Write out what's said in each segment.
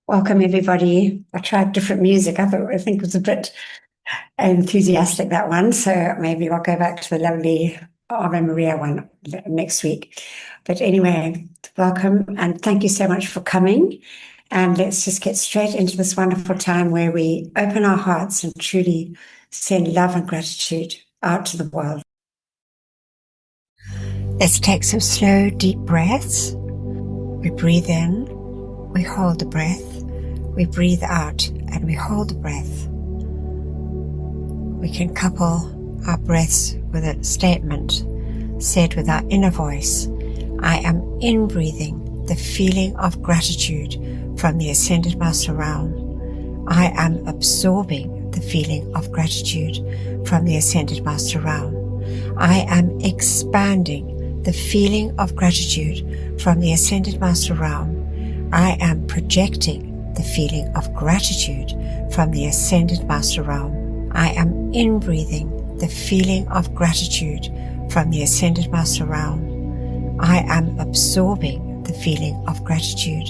Welcome, everybody. I tried different music. I think it was a bit enthusiastic, that one. So maybe I'll go back to the lovely Ave Maria one next week. But anyway, welcome and thank you so much for coming. And let's just get straight into this wonderful time where we open our hearts and truly send love and gratitude out to the world. Let's take some slow, deep breaths. We breathe in, we hold the breath. We breathe out and we hold the breath. We can couple our breaths with a statement said with our inner voice. I am in-breathing the feeling of gratitude from the Ascended Master Realm. I am absorbing the feeling of gratitude from the Ascended Master Realm. I am expanding the feeling of gratitude from the Ascended Master Realm. I am projecting the feeling of gratitude from the Ascended Master Realm. I am in-breathing the feeling of gratitude from the Ascended Master Realm. I am absorbing the feeling of gratitude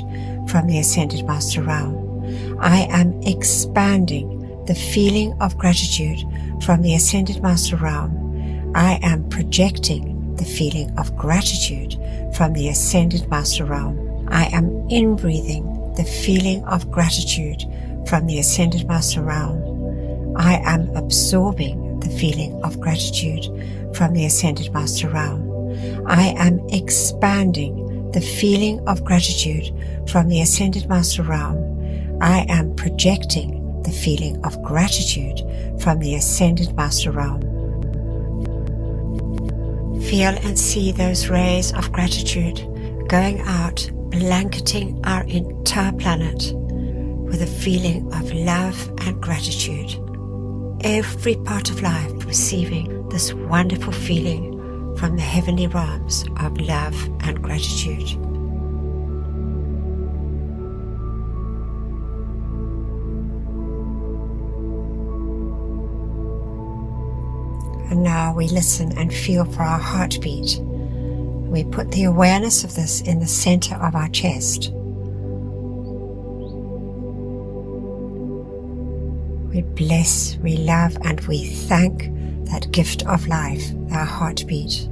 from the Ascended Master Realm. I am expanding the feeling of gratitude from the Ascended Master Realm. I am projecting the feeling of gratitude from the Ascended Master Realm. I am in-breathing the feeling of gratitude from the Ascended Master Realm. I am absorbing the feeling of gratitude from the Ascended Master Realm. I am expanding the feeling of gratitude from the Ascended Master Realm. I am projecting the feeling of gratitude from the Ascended Master Realm. Feel and see those rays of gratitude going out, blanketing our entire planet with a feeling of love and gratitude. Every part of life receiving this wonderful feeling from the heavenly realms of love and gratitude. And now we listen and feel for our heartbeat. We put the awareness of this in the center of our chest. We bless, we love, and we thank that gift of life, our heartbeat.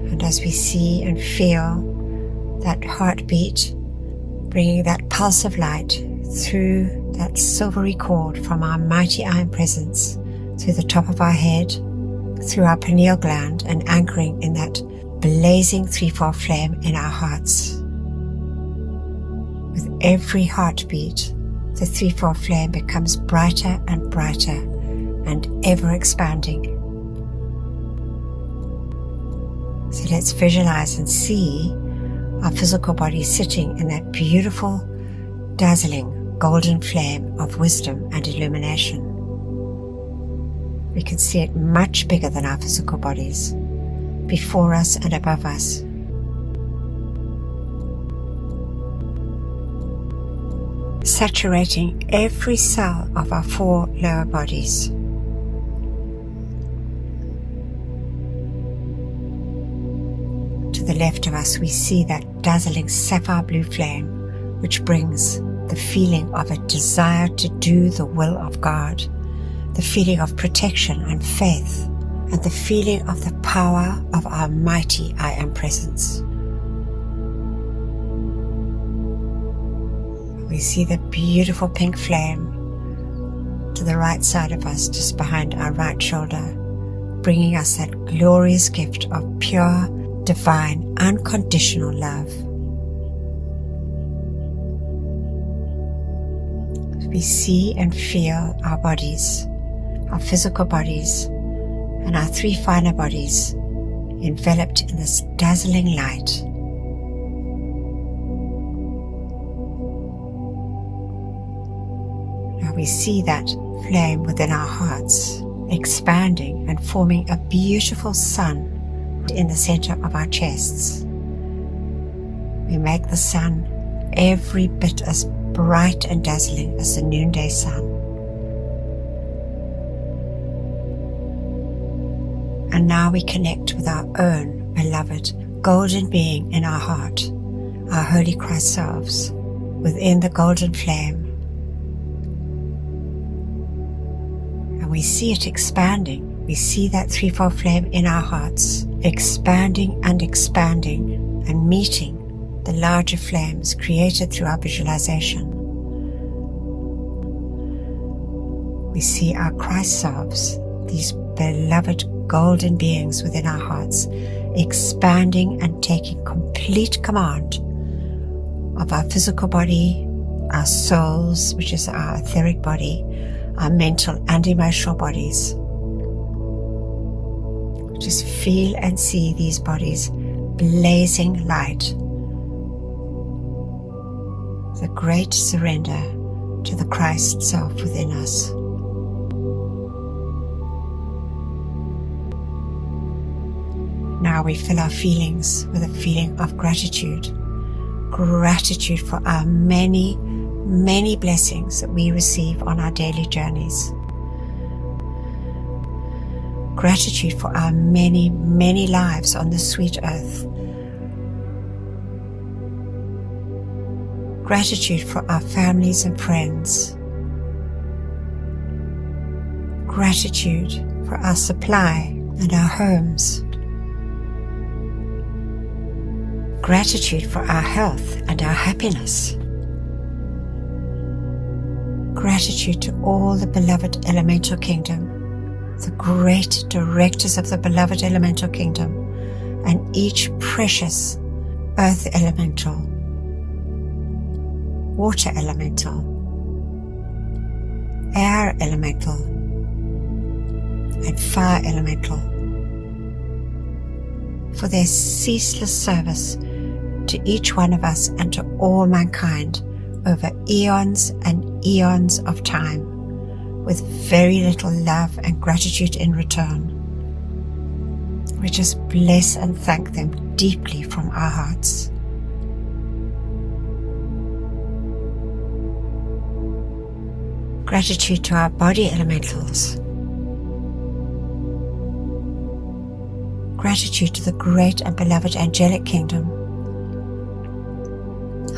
And as we see and feel that heartbeat, bringing that pulse of light through that silvery cord from our mighty iron presence, through the top of our head, through our pineal gland, and anchoring in that blazing threefold flame in our hearts. With every heartbeat, the threefold flame becomes brighter and brighter and ever expanding. So let's visualize and see our physical body sitting in that beautiful, dazzling, golden flame of wisdom and illumination. We can see it much bigger than our physical bodies, before us and above us. Saturating every cell of our 4 lower bodies. To the left of us, we see that dazzling sapphire blue flame, which brings the feeling of a desire to do the will of God, the feeling of protection and faith, and the feeling of the power of our mighty I Am Presence. We see the beautiful pink flame to the right side of us, just behind our right shoulder, bringing us that glorious gift of pure, divine, unconditional love. We see and feel our bodies, our physical bodies, and our 3 finer bodies enveloped in this dazzling light. Now we see that flame within our hearts, expanding and forming a beautiful sun in the center of our chests. We make the sun every bit as bright and dazzling as the noonday sun. And now we connect with our own beloved golden being in our heart, our Holy Christ selves within the golden flame. And we see it expanding. We see that threefold flame in our hearts, expanding and meeting the larger flames created through our visualization. We see our Christ selves, these beloved golden beings within our hearts, expanding and taking complete command of our physical body, our souls, which is our etheric body, our mental and emotional bodies. Just feel and see these bodies blazing light. The great surrender to the Christ self within us. Now we fill our feelings with a feeling of gratitude. Gratitude for our many, many blessings that we receive on our daily journeys. Gratitude for our many, many lives on this sweet earth. Gratitude for our families and friends. Gratitude for our supply and our homes. Gratitude for our health and our happiness. Gratitude to all the beloved elemental kingdom, the great directors of the beloved elemental kingdom, and each precious earth elemental, water elemental, air elemental, and fire elemental, for their ceaseless service to each one of us and to all mankind over eons and eons of time, with very little love and gratitude in return. We just bless and thank them deeply from our hearts. Gratitude to our body elementals. Gratitude to the great and beloved angelic kingdom.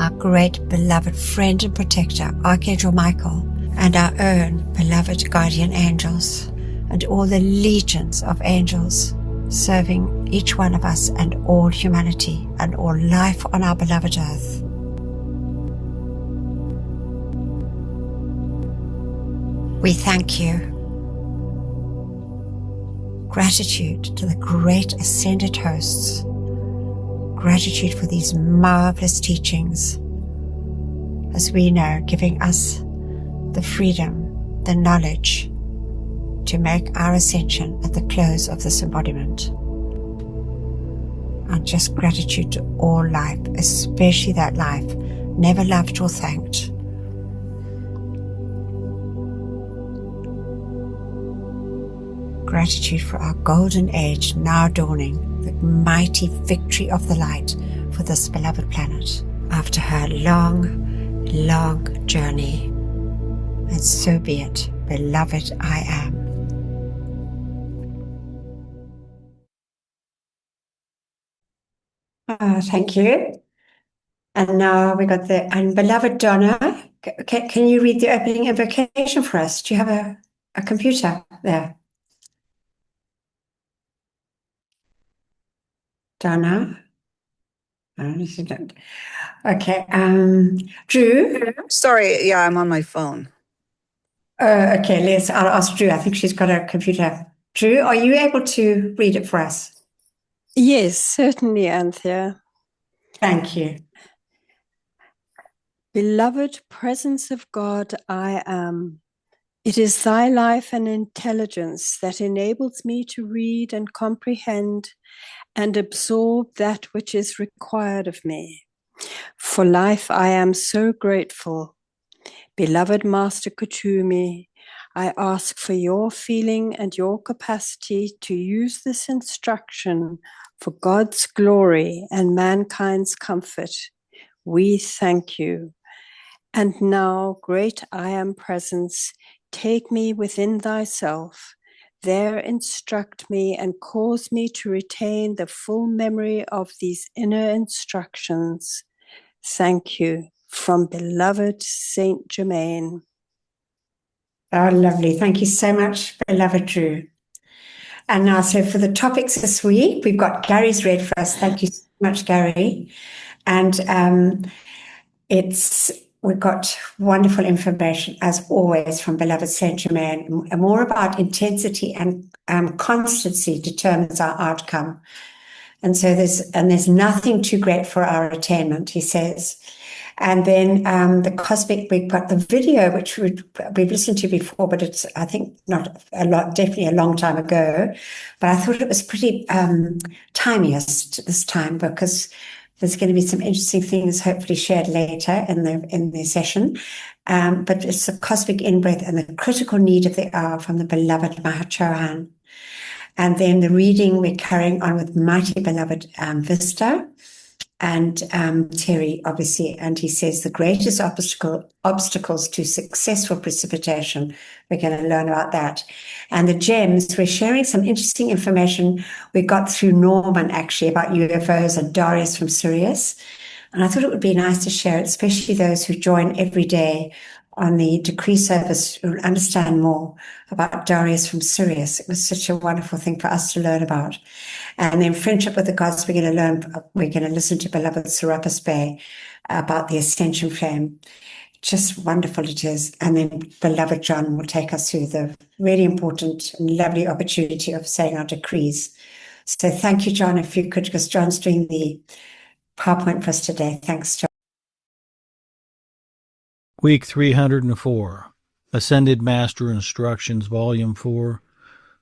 Our great beloved friend and protector, Archangel Michael, and our own beloved guardian angels, and all the legions of angels serving each one of us and all humanity and all life on our beloved earth. We thank you. Gratitude to the great ascended hosts. Gratitude for these marvelous teachings, as we know, giving us the freedom, the knowledge to make our ascension at the close of this embodiment. And just gratitude to all life, especially that life never loved or thanked. Gratitude for our golden age now dawning, the mighty victory of the light for this beloved planet after her long, long journey. And so be it, beloved I am. Thank you. And now we got the beloved Donna. Can you read the opening invocation for us? Do you have a computer there? Donna? Okay. Drew? Sorry, yeah, I'm on my phone. Okay, I'll ask Drew. I think she's got a computer. Drew, are you able to read it for us? Yes, certainly, Anthea. Thank you. Beloved presence of God, I am. It is thy life and intelligence that enables me to read and comprehend and absorb that which is required of me. For life I am so grateful. Beloved Master Kutumi, I ask for your feeling and your capacity to use this instruction for God's glory and mankind's comfort. We thank you. And now, great I am presence, take me within thyself. There instruct me and cause me to retain the full memory of these inner instructions. Thank you. From beloved Saint Germain. Oh, lovely. Thank you so much, beloved Drew. And now, so for the topics this week, we've got Gary's read for us. Thank you so much, Gary. And we've got wonderful information, as always, from beloved Saint Germain, more about intensity and constancy determines our outcome. And so there's nothing too great for our attainment, he says. And then the cosmic, we've got the video, which we've listened to before, but it's, I think, not a lot, definitely a long time ago. But I thought it was pretty timiest this time, because there's going to be some interesting things hopefully shared later in the session. But it's the cosmic in-breath and the critical need of the hour from the beloved Mahachohan. And then the reading, we're carrying on with mighty beloved Vista and Terry, obviously. And he says the greatest obstacles to successful precipitation. We're going to learn about that. And the gems, we're sharing some interesting information we got through Norman, actually, about UFOs and Darius from Sirius. And I thought it would be nice to share it, especially those who join every day on the decree service who understand more about Darius from Sirius. It was such a wonderful thing for us to learn about. And then friendship with the gods, we're going to listen to beloved Serapis Bey about the Ascension flame. Just wonderful it is. And then beloved John will take us through the really important and lovely opportunity of saying our decrees. So thank you, John, if you could, because John's doing the PowerPoint for us today. Thanks, John. Week 304, Ascended Master Instructions, Volume 4,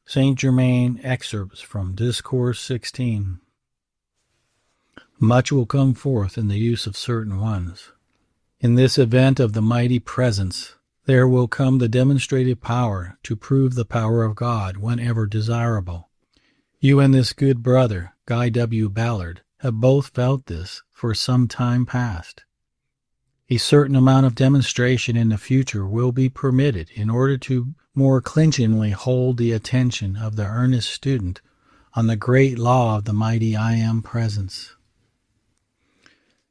Saint Germain, Excerpts from Discourse 16. Much will come forth in the use of certain ones. In this event of the mighty presence, there will come the demonstrative power to prove the power of God whenever desirable. You and this good brother, Guy W. Ballard, have both felt this for some time past. A certain amount of demonstration in the future will be permitted in order to more clinchingly hold the attention of the earnest student on the great law of the mighty I Am presence.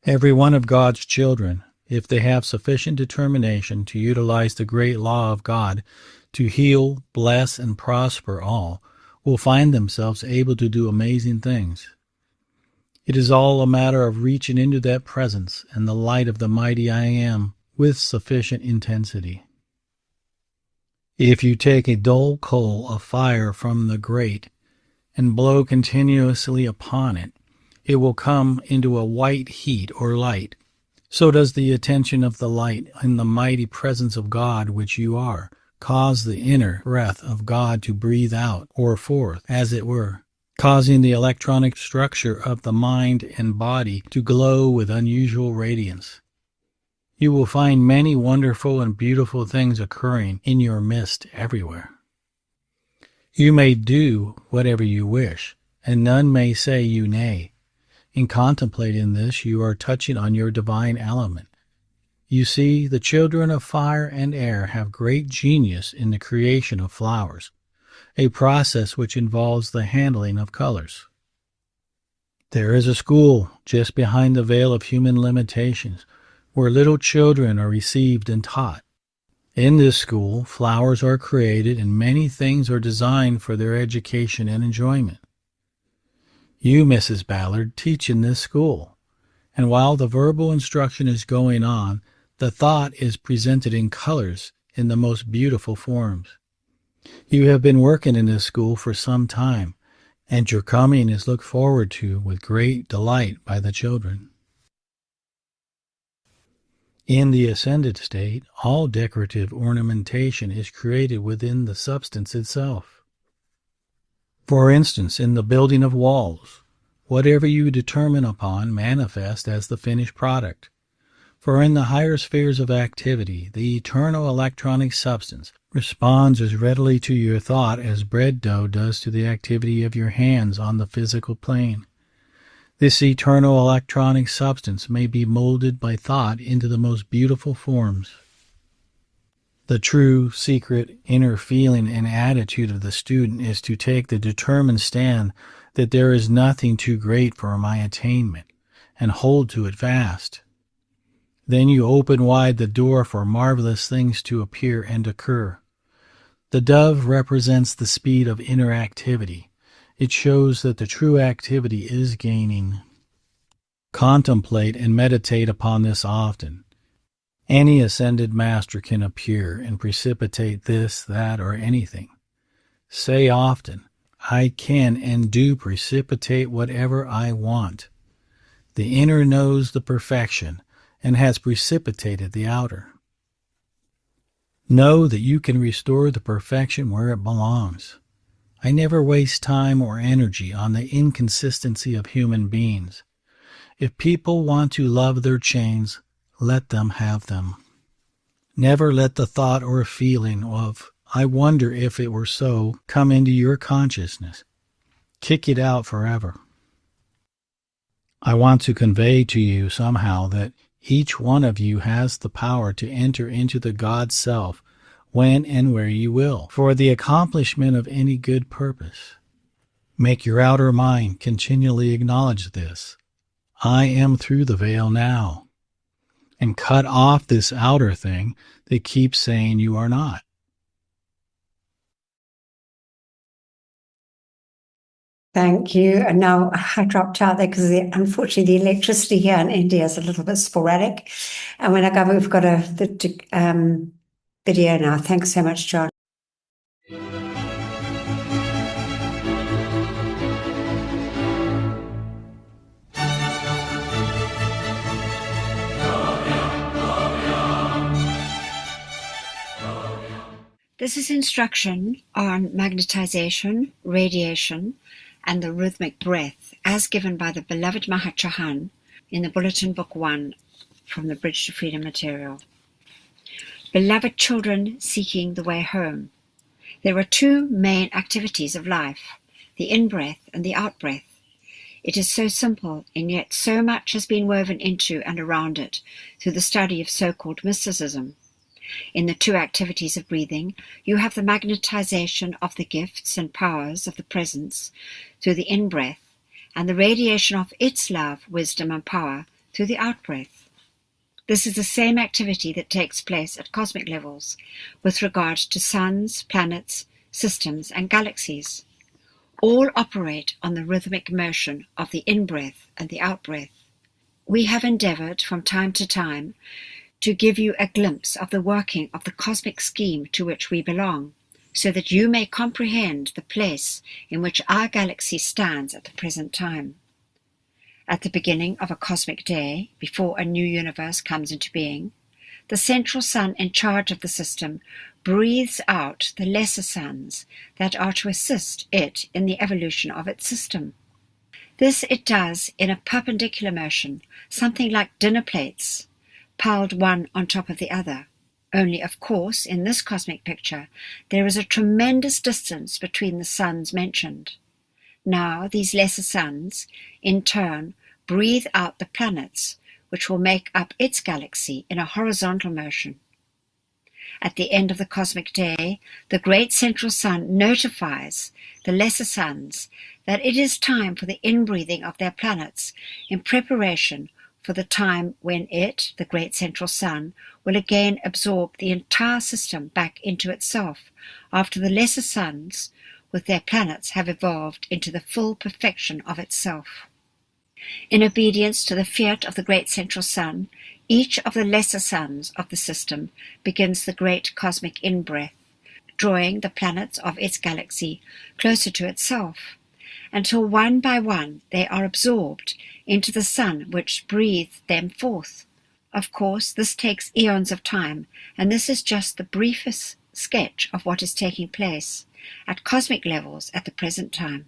Every one of God's children, if they have sufficient determination to utilize the great law of God to heal, bless, and prosper all, will find themselves able to do amazing things. It is all a matter of reaching into that presence and the light of the mighty I Am with sufficient intensity. If you take a dull coal of fire from the grate and blow continuously upon it, it will come into a white heat or light. So does the attention of the light in the mighty presence of God which you are, cause the inner breath of God to breathe out or forth, as it were, causing the electronic structure of the mind and body to glow with unusual radiance. You will find many wonderful and beautiful things occurring in your midst everywhere. You may do whatever you wish, and none may say you nay. In contemplating this, you are touching on your divine element. You see, the children of fire and air have great genius in the creation of flowers, a process which involves the handling of colors. There is a school just behind the veil of human limitations, where little children are received and taught. In this school, flowers are created and many things are designed for their education and enjoyment. You, Mrs. Ballard, teach in this school, and while the verbal instruction is going on, the thought is presented in colors in the most beautiful forms. You have been working in this school for some time, and your coming is looked forward to with great delight by the children. In the ascended state, all decorative ornamentation is created within the substance itself. For instance, in the building of walls, whatever you determine upon manifests as the finished product. For in the higher spheres of activity, the eternal electronic substance responds as readily to your thought as bread dough does to the activity of your hands on the physical plane. This eternal electronic substance may be molded by thought into the most beautiful forms. The true, secret, inner feeling and attitude of the student is to take the determined stand that there is nothing too great for my attainment, and hold to it fast. Then you open wide the door for marvelous things to appear and occur. The dove represents the speed of inner activity. It shows that the true activity is gaining. Contemplate and meditate upon this often. Any ascended master can appear and precipitate this, that, or anything. Say often, I can and do precipitate whatever I want. The inner knows the perfection and has precipitated the outer. Know that you can restore the perfection where it belongs. I never waste time or energy on the inconsistency of human beings. If people want to love their chains, let them have them. Never let the thought or feeling of, I wonder if it were so, come into your consciousness. Kick it out forever. I want to convey to you somehow that each one of you has the power to enter into the God Self when and where you will, for the accomplishment of any good purpose. Make your outer mind continually acknowledge this. I am through the veil now. And cut off this outer thing that keeps saying you are not. Thank you. And now I dropped out there because unfortunately the electricity here in India is a little bit sporadic. And when I go, we've got the video now. Thanks so much, John. This is instruction on magnetization, radiation, and the rhythmic breath, as given by the beloved Mahachohan in the Bulletin Book 1 from the Bridge to Freedom material. Beloved children seeking the way home. There are two main activities of life, the in-breath and the out-breath. It is so simple, and yet so much has been woven into and around it through the study of so-called mysticism. In the two activities of breathing, you have the magnetization of the gifts and powers of the presence through the in-breath, and the radiation of its love, wisdom, and power through the out-breath. This is the same activity that takes place at cosmic levels with regard to suns, planets, systems, and galaxies. All operate on the rhythmic motion of the in-breath and the out-breath. We have endeavored from time to time to give you a glimpse of the working of the cosmic scheme to which we belong, so that you may comprehend the place in which our galaxy stands at the present time. At the beginning of a cosmic day, before a new universe comes into being, the central sun in charge of the system breathes out the lesser suns that are to assist it in the evolution of its system. This it does in a perpendicular motion, something like dinner plates, piled one on top of the other. Only, of course, in this cosmic picture, there is a tremendous distance between the suns mentioned. Now, these lesser suns, in turn, breathe out the planets, which will make up its galaxy in a horizontal motion. At the end of the cosmic day, the great central sun notifies the lesser suns that it is time for the inbreathing of their planets in preparation for the time when it, the great central sun, will again absorb the entire system back into itself after the lesser suns, with their planets, have evolved into the full perfection of itself. In obedience to the fiat of the great central sun, each of the lesser suns of the system begins the great cosmic in-breath, drawing the planets of its galaxy closer to itself, until one by one they are absorbed into the sun which breathed them forth. Of course, this takes eons of time, and this is just the briefest sketch of what is taking place at cosmic levels at the present time.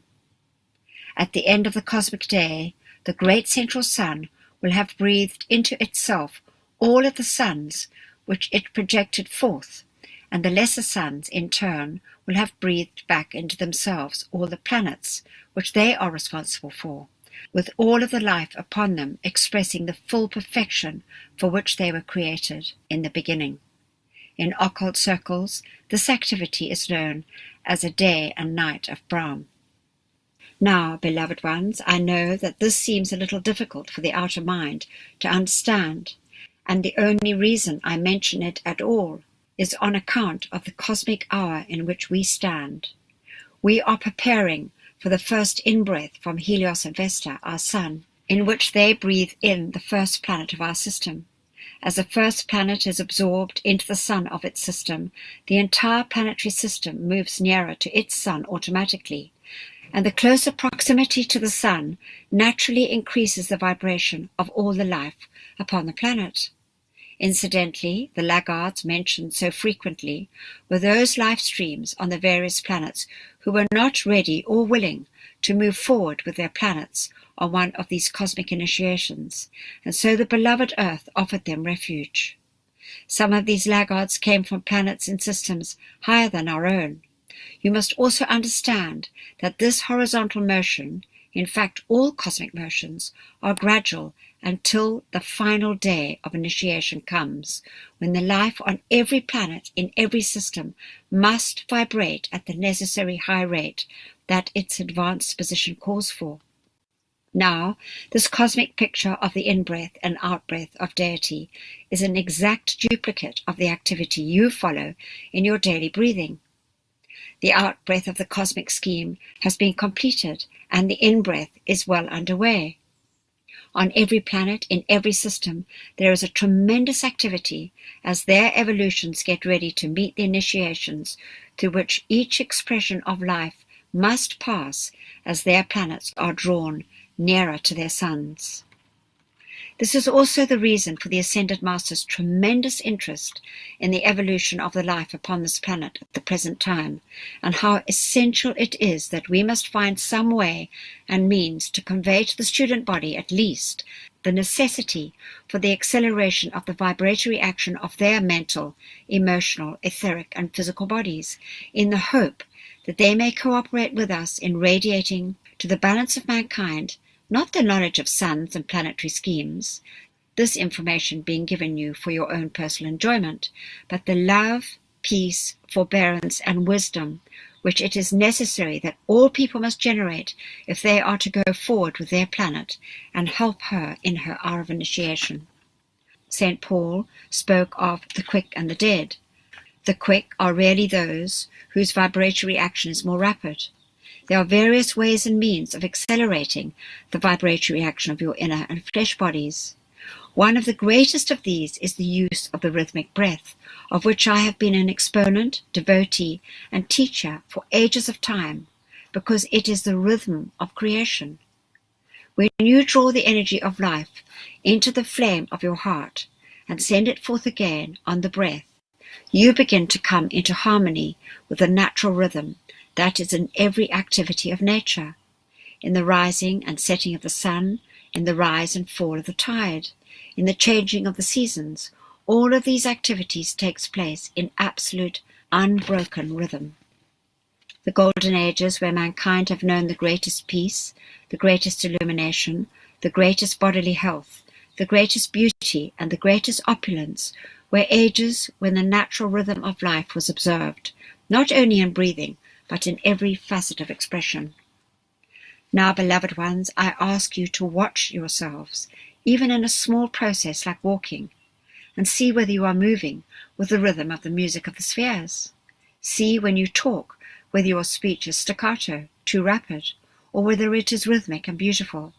At the end of the cosmic day, the great central sun will have breathed into itself all of the suns which it projected forth, and the lesser suns, in turn, will have breathed back into themselves all the planets which they are responsible for, with all of the life upon them expressing the full perfection for which they were created in the beginning. In occult circles, this activity is known as a day and night of Brahm. Now, beloved ones, I know that this seems a little difficult for the outer mind to understand, and the only reason I mention it at all is on account of the cosmic hour in which we stand. We are preparing for the first in-breath from Helios and Vesta, our sun, in which they breathe in the first planet of our system. As the first planet is absorbed into the sun of its system, the entire planetary system moves nearer to its sun automatically, and the closer proximity to the sun naturally increases the vibration of all the life upon the planet. Incidentally, the laggards mentioned so frequently were those life streams on the various planets who were not ready or willing to move forward with their planets on one of these cosmic initiations, and so the beloved Earth offered them refuge. Some of these laggards came from planets in systems higher than our own. You must also understand that this horizontal motion, in fact all cosmic motions, are gradual until the final day of initiation comes, when the life on every planet in every system must vibrate at the necessary high rate that its advanced position calls for. Now, this cosmic picture of the in-breath and out-breath of deity is an exact duplicate of the activity you follow in your daily breathing. The out-breath of the cosmic scheme has been completed, and the in-breath is well underway. On every planet, in every system, there is a tremendous activity as their evolutions get ready to meet the initiations through which each expression of life must pass as their planets are drawn nearer to their suns. This is also the reason for the Ascended Master's tremendous interest in the evolution of the life upon this planet at the present time, and how essential it is that we must find some way and means to convey to the student body at least the necessity for the acceleration of the vibratory action of their mental, emotional, etheric, and physical bodies, in the hope that they may cooperate with us in radiating to the balance of mankind not the knowledge of suns and planetary schemes, this information being given you for your own personal enjoyment, but the love, peace, forbearance, and wisdom which it is necessary that all people must generate if they are to go forward with their planet and help her in her hour of initiation. St. Paul spoke of the quick and the dead. The quick are really those whose vibratory action is more rapid. There are various ways and means of accelerating the vibratory action of your inner and flesh bodies. One of the greatest of these is the use of the rhythmic breath, of which I have been an exponent, devotee, and teacher for ages of time, because it is the rhythm of creation. When you draw the energy of life into the flame of your heart and send it forth again on the breath, you begin to come into harmony with the natural rhythm that is in every activity of nature, in the rising and setting of the sun, in the rise and fall of the tide, in the changing of the seasons. All of these activities takes place in absolute, unbroken rhythm. The golden ages where mankind have known the greatest peace, the greatest illumination, the greatest bodily health, the greatest beauty, and the greatest opulence, were ages when the natural rhythm of life was observed, not only in breathing, but in every facet of expression. Now, beloved ones, I ask you to watch yourselves, even in a small process like walking, and see whether you are moving with the rhythm of the music of the spheres. See when you talk whether your speech is staccato, too rapid, or whether it is rhythmic and beautiful.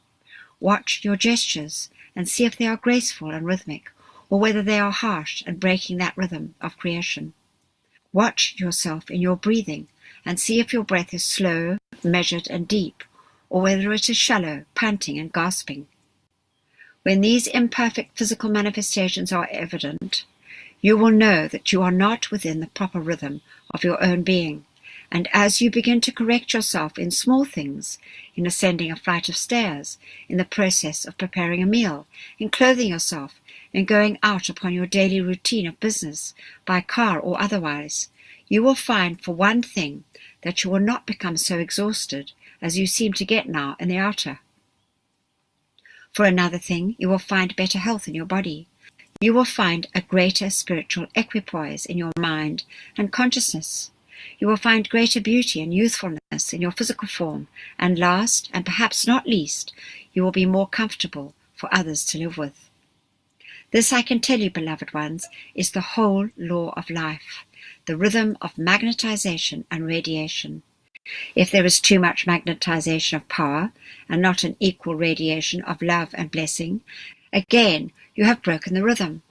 Watch your gestures and see if they are graceful and rhythmic, or whether they are harsh and breaking that rhythm of creation. Watch yourself in your breathing and see if your breath is slow, measured, and deep, or whether it is shallow, panting, and gasping. When these imperfect physical manifestations are evident, you will know that you are not within the proper rhythm of your own being, and as you begin to correct yourself in small things, in ascending a flight of stairs, in the process of preparing a meal, in clothing yourself, in going out upon your daily routine of business, by car or otherwise, you will find, for one thing, that you will not become so exhausted as you seem to get now in the outer. For another thing, you will find better health in your body. You will find a greater spiritual equipoise in your mind and consciousness. You will find greater beauty and youthfulness in your physical form, and last, and perhaps not least, you will be more comfortable for others to live with. This, I can tell you, beloved ones, is the whole law of life, the rhythm of magnetization and radiation. If there is too much magnetization of power and not an equal radiation of love and blessing, again you have broken the rhythm.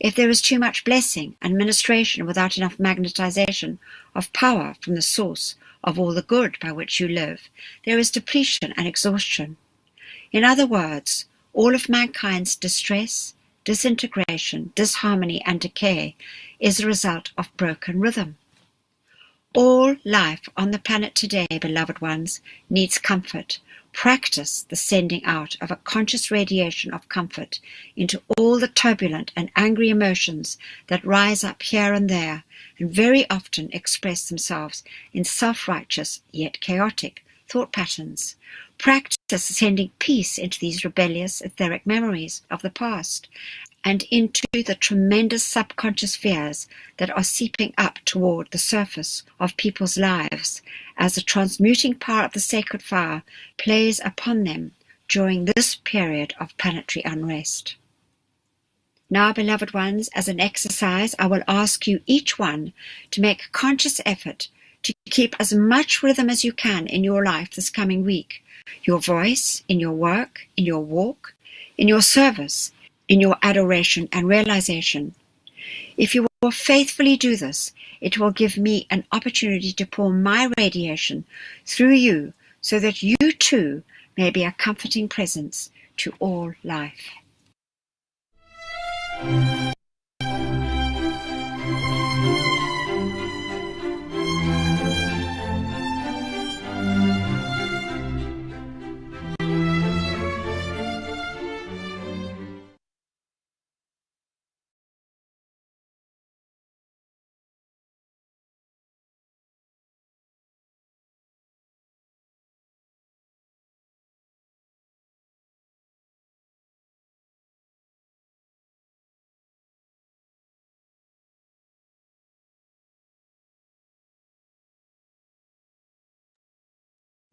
If there is too much blessing and ministration without enough magnetization of power from the source of all the good by which you live, there is depletion and exhaustion. In other words, all of mankind's distress, disintegration, disharmony, and decay is a result of broken rhythm. All life on the planet today, beloved ones, needs comfort. Practice the sending out of a conscious radiation of comfort into all the turbulent and angry emotions that rise up here and there and very often express themselves in self-righteous yet chaotic thought patterns. Practice sending peace into these rebellious etheric memories of the past and into the tremendous subconscious fears that are seeping up toward the surface of people's lives as the transmuting power of the sacred fire plays upon them during this period of planetary unrest. Now, beloved ones, as an exercise, I will ask you each one to make a conscious effort to keep as much rhythm as you can in your life this coming week. Your voice, in your work, in your walk, in your service, in your adoration and realization. If you will faithfully do this, it will give me an opportunity to pour my radiation through you so that you too may be a comforting presence to all life.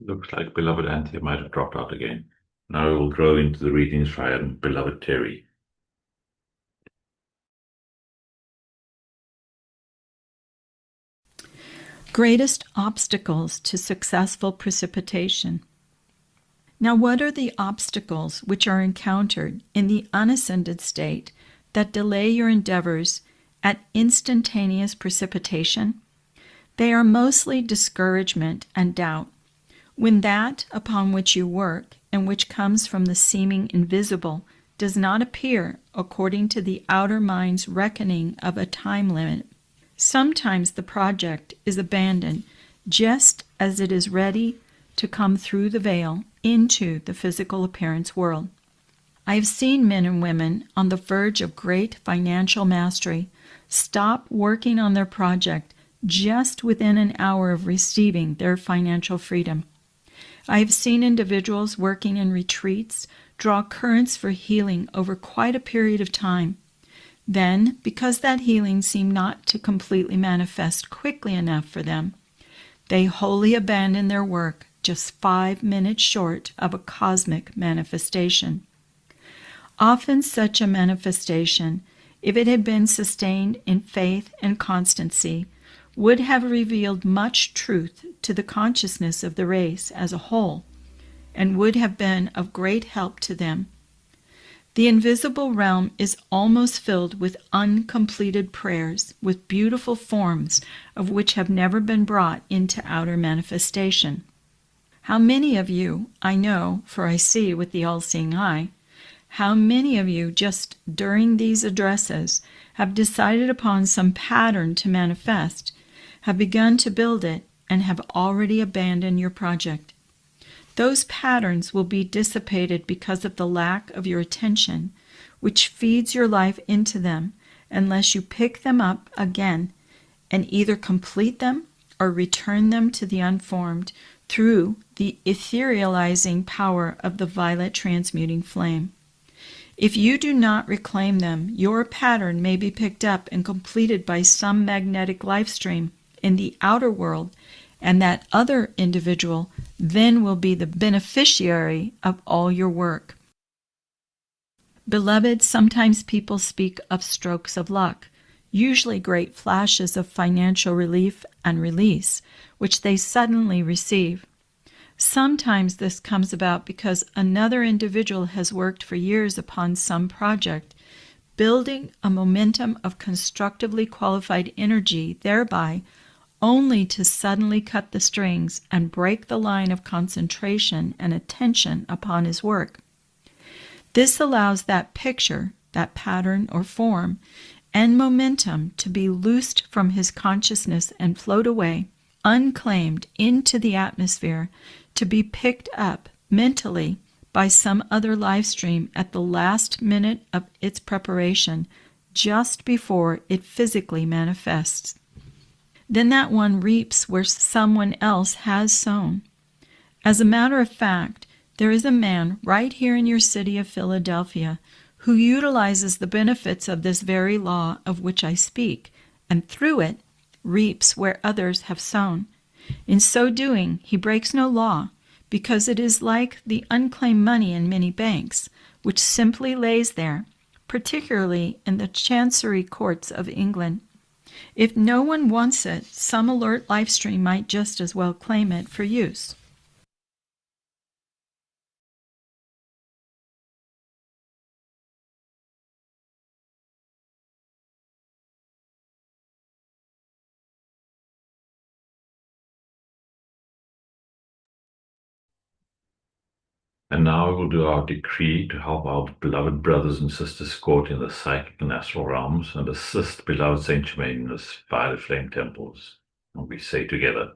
Looks like beloved Anthea might have dropped out again. Now we'll go into the readings from beloved Terry. Greatest obstacles to successful precipitation. Now, what are the obstacles which are encountered in the unascended state that delay your endeavors at instantaneous precipitation? They are mostly discouragement and doubt. When that upon which you work, and which comes from the seeming invisible, does not appear according to the outer mind's reckoning of a time limit, sometimes the project is abandoned just as it is ready to come through the veil into the physical appearance world. I have seen men and women on the verge of great financial mastery stop working on their project just within an hour of receiving their financial freedom. I have seen individuals working in retreats draw currents for healing over quite a period of time. Then, because that healing seemed not to completely manifest quickly enough for them, they wholly abandon their work just 5 minutes short of a cosmic manifestation. Often such a manifestation, if it had been sustained in faith and constancy, would have revealed much truth to the consciousness of the race as a whole, and would have been of great help to them. The invisible realm is almost filled with uncompleted prayers, with beautiful forms of which have never been brought into outer manifestation. How many of you, I know, for I see with the all-seeing eye, how many of you just during these addresses have decided upon some pattern to manifest, have begun to build it, and have already abandoned your project. Those patterns will be dissipated because of the lack of your attention, which feeds your life into them, unless you pick them up again and either complete them or return them to the unformed through the etherealizing power of the violet transmuting flame. If you do not reclaim them, your pattern may be picked up and completed by some magnetic life stream in the outer world, and that other individual then will be the beneficiary of all your work. Beloved, sometimes people speak of strokes of luck, usually great flashes of financial relief and release, which they suddenly receive. Sometimes this comes about because another individual has worked for years upon some project, building a momentum of constructively qualified energy, thereby only to suddenly cut the strings and break the line of concentration and attention upon his work. This allows that picture, that pattern or form, and momentum to be loosed from his consciousness and float away, unclaimed, into the atmosphere, to be picked up mentally by some other live stream at the last minute of its preparation, just before it physically manifests. Then that one reaps where someone else has sown. As a matter of fact, there is a man right here in your city of Philadelphia who utilizes the benefits of this very law of which I speak, and through it reaps where others have sown. In so doing, he breaks no law, because it is like the unclaimed money in many banks, which simply lays there, particularly in the chancery courts of England. If no one wants it, some alert live stream might just as well claim it for use. And now we will do our decree to help our beloved brothers and sisters caught in the psychic and astral realms and assist beloved Saint Germain in his violet flame temples. And we say together,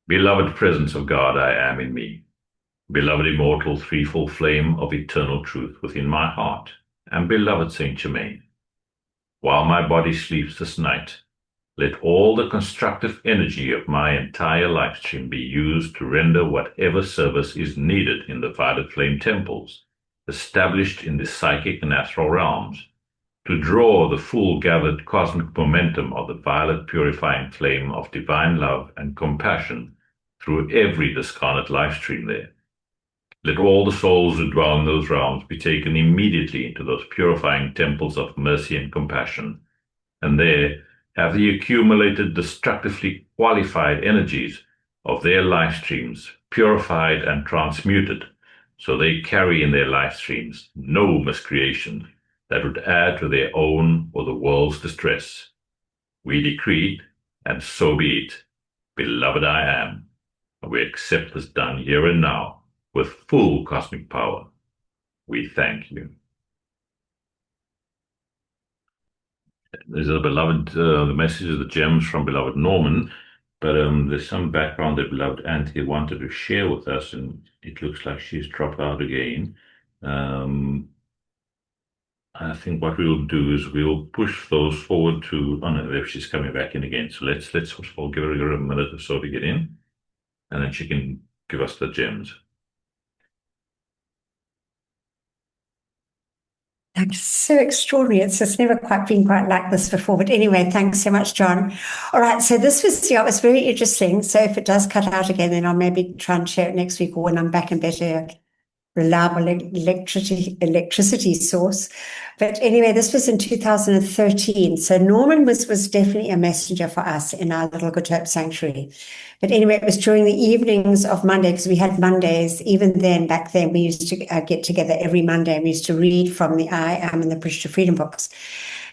Beloved presence of God, I am in me. Beloved immortal threefold flame of eternal truth within my heart, and beloved Saint Germain. While my body sleeps this night, let all the constructive energy of my entire life stream be used to render whatever service is needed in the violet flame temples, established in the psychic and astral realms, to draw the full gathered cosmic momentum of the violet purifying flame of divine love and compassion through every discarnate life stream there. Let all the souls who dwell in those realms be taken immediately into those purifying temples of mercy and compassion, and there have the accumulated destructively qualified energies of their life streams purified and transmuted, so they carry in their life streams no miscreation that would add to their own or the world's distress. We decree, and so be it. Beloved I am, and we accept this done here and now with full cosmic power. We thank you. There's a beloved, the message of the gems from beloved Norman, but there's some background that beloved Auntie wanted to share with us, and it looks like she's dropped out again. I think what we'll do is we'll push those forward to, oh no, there she's coming back in again. So let's first of all give her a minute or so to get in, and then she can give us the gems. That's so extraordinary. It's just never quite been quite like this before. But anyway, thanks so much, John. All right, so this was, it was very interesting. So if it does cut out again, then I'll maybe try and share it next week or when I'm back in better reliable electricity source. But anyway, this was in 2013. So Norman was definitely a messenger for us in our little Good Hope Sanctuary. But anyway, it was during the evenings of Monday, because we had Mondays. Even then, back then, we used to get together every Monday, and we used to read from the I Am and the Bridge to Freedom books.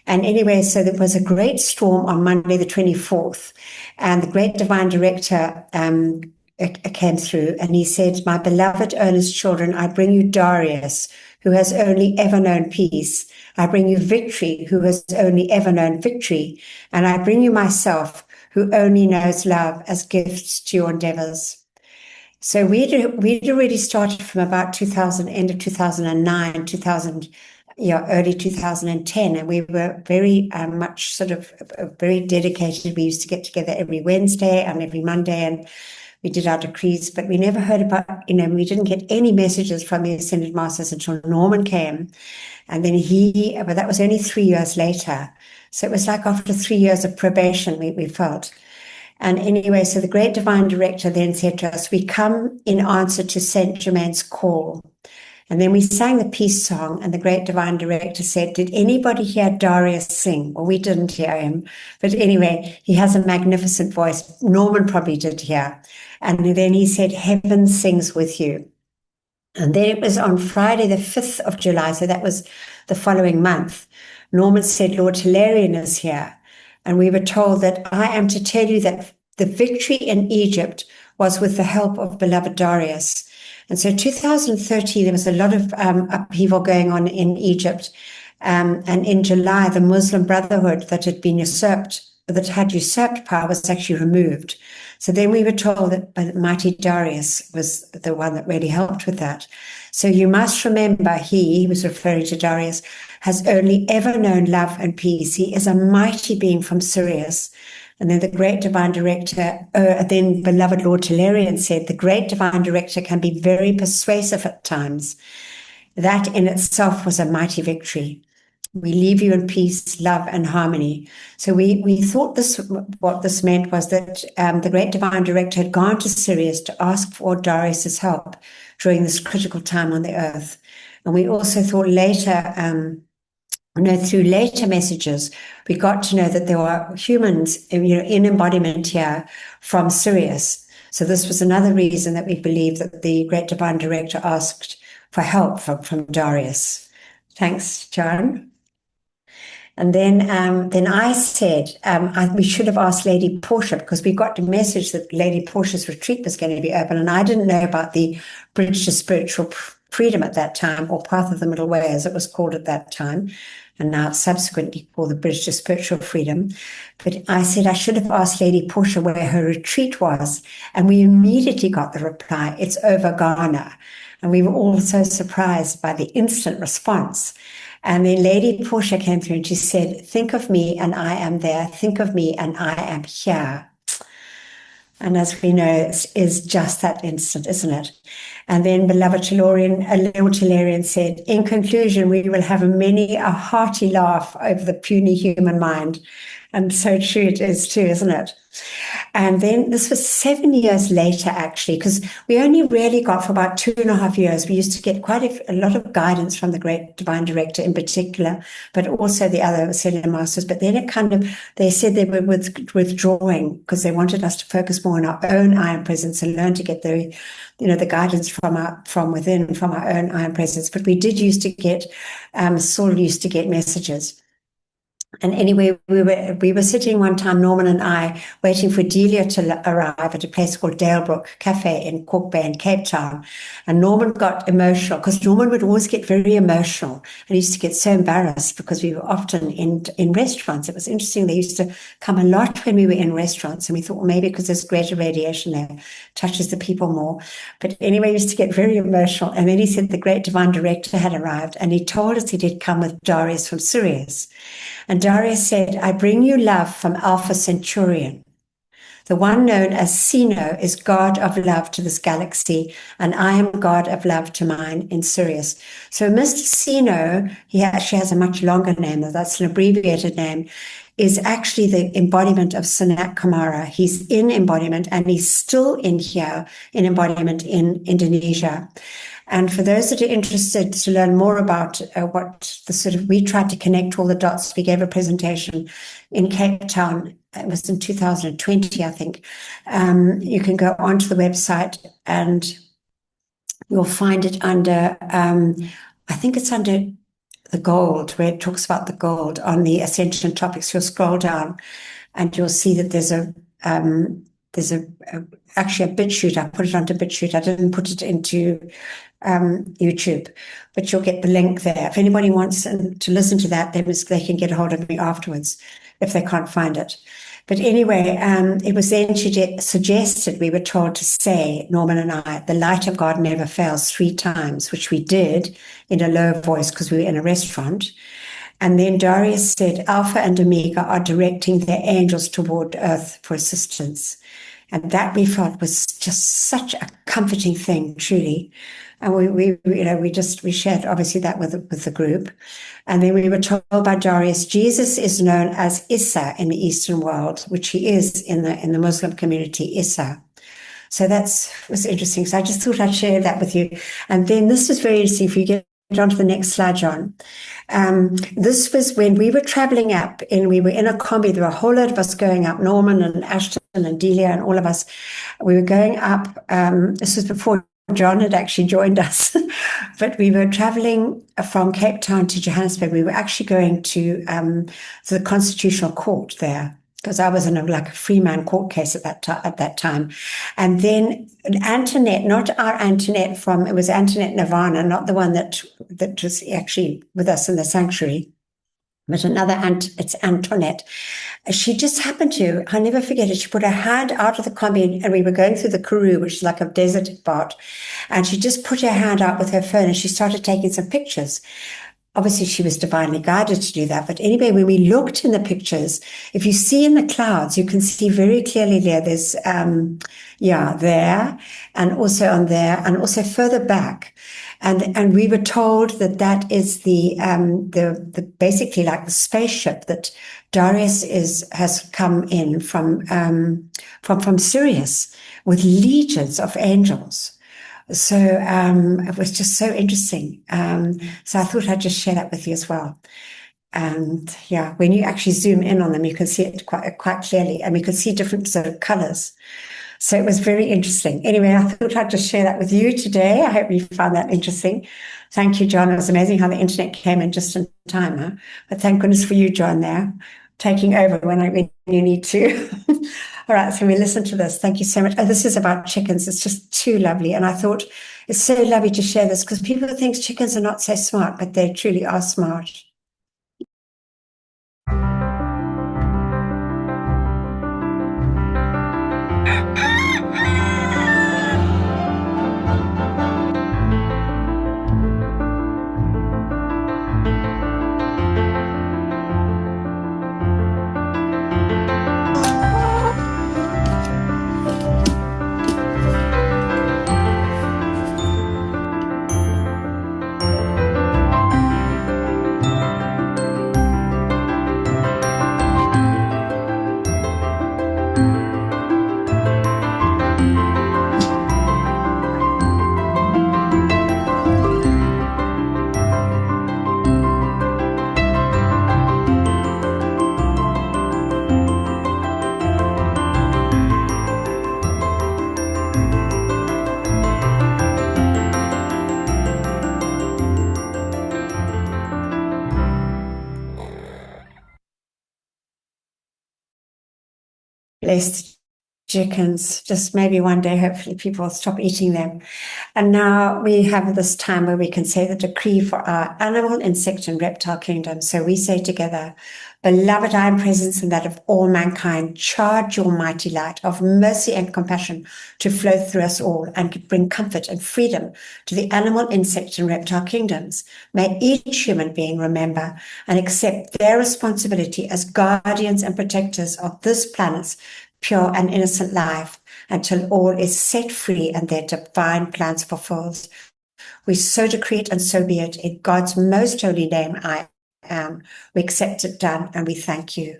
And anyway, so there was a great storm on Monday, the 24th, and the great divine director came through, and he said, my beloved earnest children, I bring you Darius, who has only ever known peace. I bring you victory, who has only ever known victory. And I bring you myself, who only knows love, as gifts to your endeavors. So we'd already started from about 2000, end of 2009, early 2010, and we were very much sort of very dedicated. We used to get together every Wednesday and every Monday, and we did our decrees, but we never heard about, we didn't get any messages from the Ascended Masters until Norman came. And then but that was only 3 years later. So it was like after 3 years of probation, we felt. And anyway, so the great divine director then said to us, we come in answer to Saint Germain's call. And then we sang the peace song, and the great divine director said, did anybody hear Darius sing? Well, we didn't hear him. But anyway, he has a magnificent voice. Norman probably did hear. And then he said, heaven sings with you. And then it was on Friday, the 5th of July, so that was the following month. Norman said, Lord Hilarion is here. And we were told that I am to tell you that the victory in Egypt was with the help of beloved Darius. And so 2013, there was a lot of upheaval going on in Egypt. And in July, the Muslim Brotherhood that had usurped power was actually removed. So then we were told that mighty Darius was the one that really helped with that. So you must remember he was referring to Darius, has only ever known love and peace. He is a mighty being from Sirius. And then the great divine director, then beloved Lord Hilarion said, the great divine director can be very persuasive at times. That in itself was a mighty victory. We leave you in peace, love, and harmony. So we thought what this meant was that the great divine director had gone to Sirius to ask for Darius's help during this critical time on the earth. And we also thought later, through later messages, we got to know that there were humans, in embodiment here from Sirius. So this was another reason that we believe that the great divine director asked for help from Darius. Thanks, John. And then I said we should have asked Lady Portia, because we got a message that Lady Portia's retreat was going to be open, and I didn't know about the Bridge to Spiritual Freedom at that time, or Path of the Middle Way, as it was called at that time, and now subsequently called the Bridge to Spiritual Freedom. But I said I should have asked Lady Portia where her retreat was, and we immediately got the reply, it's over Ghana. And we were all so surprised by the instant response. And then Lady Portia came through and she said, think of me and I am there. Think of me and I am here. And as we know, it is just that instant, isn't it? And then beloved Lord Hilarion said, in conclusion, we will have many a hearty laugh over the puny human mind. And so true it is too, isn't it? And then this was 7 years later, actually, because we only really got for about 2.5 years. We used to get quite a lot of guidance from the great divine director in particular, but also the other ascended masters. But then they said they were withdrawing because they wanted us to focus more on our own iron presence and learn to get the guidance from within, from our own iron presence. But we did used to get, Saul used to get messages. And anyway, we were sitting one time, Norman and I, waiting for Delia to arrive at a place called Dalebrook Cafe in Cork Bay in Cape Town. And Norman got emotional, because Norman would always get very emotional. And he used to get so embarrassed because we were often in restaurants. It was interesting. They used to come a lot when we were in restaurants. And we thought, well, maybe because there's greater radiation there, touches the people more. But anyway, he used to get very emotional. And then he said the great divine director had arrived. And he told us he did come with Darius from Sirius. And Darius said, I bring you love from Alpha Centurion. The one known as Sino is God of love to this galaxy, and I am God of love to mine in Sirius. So Mr. Sino, he actually has a much longer name, that's an abbreviated name, is actually the embodiment of Sanat Kumara. He's in embodiment, and he's still in here in embodiment in Indonesia. And for those that are interested to learn more about we tried to connect all the dots. We gave a presentation in Cape Town. It was in 2020, I think. You can go onto the website and you'll find it under, I think it's under the gold, where it talks about the gold on the Ascension topics. You'll scroll down and you'll see that there's actually a BitChute. I put it onto BitChute. I didn't put it into YouTube, but you'll get the link there. If anybody wants to listen to that, they can get a hold of me afterwards if they can't find it. But anyway, it was then suggested, we were told to say, Norman and I, the light of God never fails 3 times, which we did in a low voice because we were in a restaurant. And then Darius said, Alpha and Omega are directing their angels toward Earth for assistance. And that we felt was just such a comforting thing, truly. And we shared obviously that with the group. And then we were told by Darius, Jesus is known as Issa in the Eastern world, which he is in the Muslim community, Issa. So that was interesting. So I just thought I'd share that with you. And then this was very interesting. If you get on to the next slide, John. This was when we were traveling up and we were in a combi. There were a whole lot of us going up, Norman and Ashton and Delia and all of us. We were going up. This was before John had actually joined us, but we were traveling from Cape Town to Johannesburg. We were actually going to the Constitutional Court there, because I was in a Freeman court case at that time. And then Antoinette, not our Antoinette it was Antoinette Nirvana, not the one that was actually with us in the sanctuary, but another it's Antoinette. She just happened to, I'll never forget it, she put her hand out of the combi and we were going through the Karoo, which is like a desert part, and she just put her hand out with her phone and she started taking some pictures. Obviously, she was divinely guided to do that. But anyway, when we looked in the pictures, if you see in the clouds, you can see very clearly there's, there, and also on there, and also further back. And we were told that is the basically like the spaceship that Darius has come in from Sirius with legions of angels. So it was just so interesting. So I thought I'd just share that with you as well. And yeah, when you actually zoom in on them, you can see it quite clearly, and we could see different sort of colors. So it was very interesting. Anyway, I thought I'd just share that with you today. I hope you found that interesting. Thank you, John. It was amazing how the internet came in just in time. Huh? But thank goodness for you, John, there, taking over when you need to. All right, so we listen to this. Thank you so much. Oh, this is about chickens. It's just too lovely. And I thought it's so lovely to share this because people think chickens are not so smart, but they truly are smart. Blessed chickens, just maybe one day, hopefully people will stop eating them. And now we have this time where we can say the decree for our animal, insect, and reptile kingdom. So we say together, beloved, I am presence and that of all mankind, charge your mighty light of mercy and compassion to flow through us all and bring comfort and freedom to the animal, insect, and reptile kingdoms. May each human being remember and accept their responsibility as guardians and protectors of this planet's pure and innocent life until all is set free and their divine plans fulfilled. We so decree it and so be it. In God's most holy name, I am. We accept it done and we thank you.